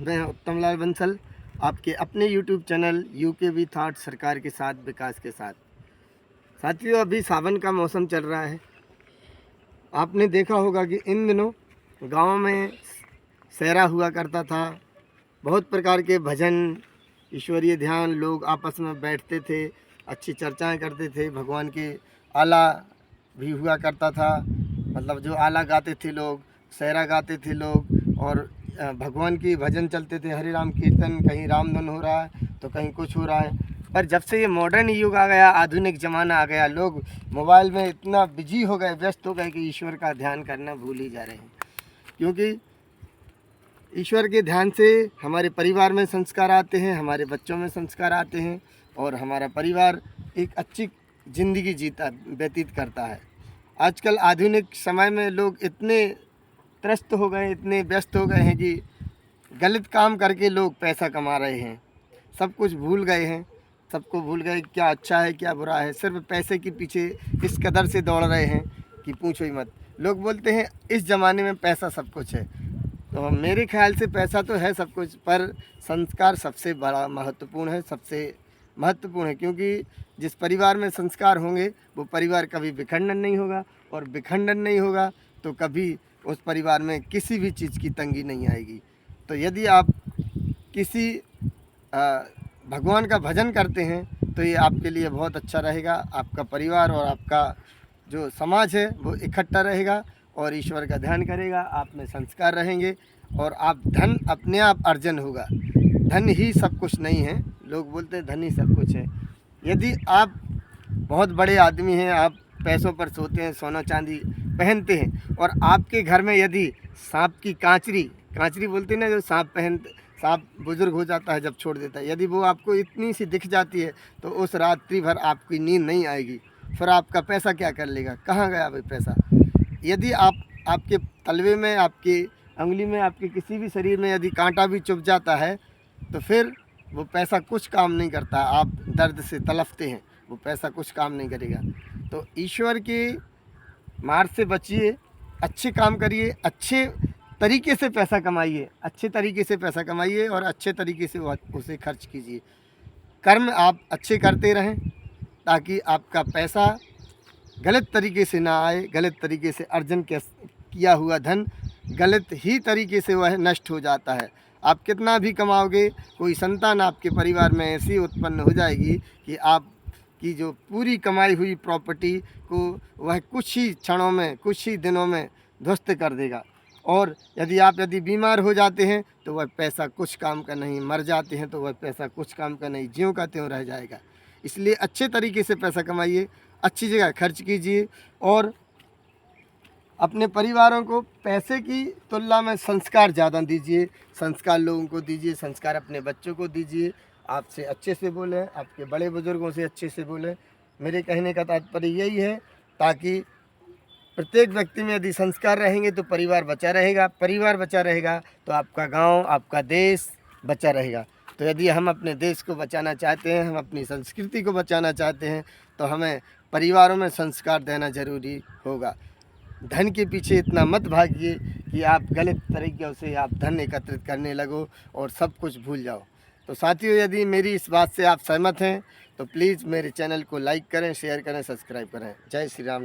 मैं उत्तम लाल बंसल, आपके अपने यूट्यूब चैनल यूकेवी थॉट सरकार के साथ विकास के साथ। साथियों, अभी सावन का मौसम चल रहा है। आपने देखा होगा कि इन दिनों गांव में सहरा हुआ करता था। बहुत प्रकार के भजन, ईश्वरीय ध्यान, लोग आपस में बैठते थे, अच्छी चर्चाएं करते थे। भगवान के आला भी हुआ करता था, मतलब जो आला गाते थे लोग, सहरा गाते थे लोग, और भगवान की भजन चलते थे, हरे राम कीर्तन। कहीं राम धुन हो रहा है तो कहीं कुछ हो रहा है। पर जब से ये मॉडर्न युग आ गया, आधुनिक ज़माना आ गया, लोग मोबाइल में इतना बिजी हो गए, व्यस्त हो गए कि ईश्वर का ध्यान करना भूल ही जा रहे हैं। क्योंकि ईश्वर के ध्यान से हमारे परिवार में संस्कार आते हैं, हमारे बच्चों में संस्कार आते हैं, और हमारा परिवार एक अच्छी ज़िंदगी जीता व्यतीत करता है। आजकल आधुनिक समय में लोग इतने त्रस्त हो गए, इतने व्यस्त हो गए हैं कि गलत काम करके लोग पैसा कमा रहे हैं। सब कुछ भूल गए हैं, सबको भूल गए क्या अच्छा है क्या बुरा है। सिर्फ पैसे के पीछे इस कदर से दौड़ रहे हैं कि पूछो ही मत। लोग बोलते हैं इस ज़माने में पैसा सब कुछ है, तो मेरे ख्याल से पैसा तो है सब कुछ, पर संस्कार सबसे बड़ा महत्वपूर्ण है, सबसे महत्वपूर्ण है। क्योंकि जिस परिवार में संस्कार होंगे वो परिवार कभी विखंडन नहीं होगा, और विखंडन नहीं होगा तो कभी उस परिवार में किसी भी चीज़ की तंगी नहीं आएगी। तो यदि आप किसी भगवान का भजन करते हैं तो ये आपके लिए बहुत अच्छा रहेगा। आपका परिवार और आपका जो समाज है वो इकट्ठा रहेगा और ईश्वर का ध्यान करेगा, आप में संस्कार रहेंगे, और आप धन अपने आप अर्जन होगा। धन ही सब कुछ नहीं है, लोग बोलते हैं धन ही सब कुछ है। यदि आप बहुत बड़े आदमी हैं, आप पैसों पर सोते हैं, सोना चांदी पहनते हैं, और आपके घर में यदि सांप की कांचरी कांचरी बोलते हैं ना, जो सांप बुजुर्ग हो जाता है जब छोड़ देता है, यदि वो आपको इतनी सी दिख जाती है तो उस रात्रि भर आपकी नींद नहीं आएगी। फिर आपका पैसा क्या कर लेगा, कहाँ गया भाई पैसा। यदि आपके तलवे में, आपकी उंगली में, आपके किसी भी शरीर में यदि कांटा भी चुभ जाता है तो फिर वो पैसा कुछ काम नहीं करता। आप दर्द से तड़पते हैं, वो पैसा कुछ काम नहीं करेगा। तो ईश्वर की मार से बचिए, अच्छे काम करिए, अच्छे तरीके से पैसा कमाइए, अच्छे तरीके से पैसा कमाइए और अच्छे तरीके से उसे खर्च कीजिए। कर्म आप अच्छे करते रहें ताकि आपका पैसा गलत तरीके से ना आए। गलत तरीके से अर्जन किया हुआ धन गलत ही तरीके से वह नष्ट हो जाता है। आप कितना भी कमाओगे, कोई संतान आपके परिवार में ऐसी उत्पन्न हो जाएगी कि आपकी जो पूरी कमाई हुई प्रॉपर्टी को वह कुछ ही क्षणों में, कुछ ही दिनों में ध्वस्त कर देगा। और यदि बीमार हो जाते हैं तो वह पैसा कुछ काम का नहीं, मर जाते हैं तो वह पैसा कुछ काम का नहीं, ज्यों का त्यों रह जाएगा। इसलिए अच्छे तरीके से पैसा कमाइए, अच्छी जगह खर्च कीजिए, और अपने परिवारों को पैसे की तुलना में संस्कार ज़्यादा दीजिए। संस्कार लोगों को दीजिए, संस्कार अपने बच्चों को दीजिए। आपसे अच्छे से बोलें, आपके बड़े बुजुर्गों से अच्छे से बोलें। मेरे कहने का तात्पर्य यही है, ताकि प्रत्येक व्यक्ति में यदि संस्कार रहेंगे तो परिवार बचा रहेगा, परिवार बचा रहेगा तो आपका गांव, आपका देश बचा रहेगा। तो यदि हम अपने देश को बचाना चाहते हैं, हम अपनी संस्कृति को बचाना चाहते हैं, तो हमें परिवारों में संस्कार देना ज़रूरी होगा। धन के पीछे इतना मत भागिए कि आप गलत तरीक़ों से आप धन एकत्रित करने लगो और सब कुछ भूल जाओ। तो साथियों, यदि मेरी इस बात से आप सहमत हैं तो प्लीज़ मेरे चैनल को लाइक करें, शेयर करें, सब्सक्राइब करें। जय श्री राम।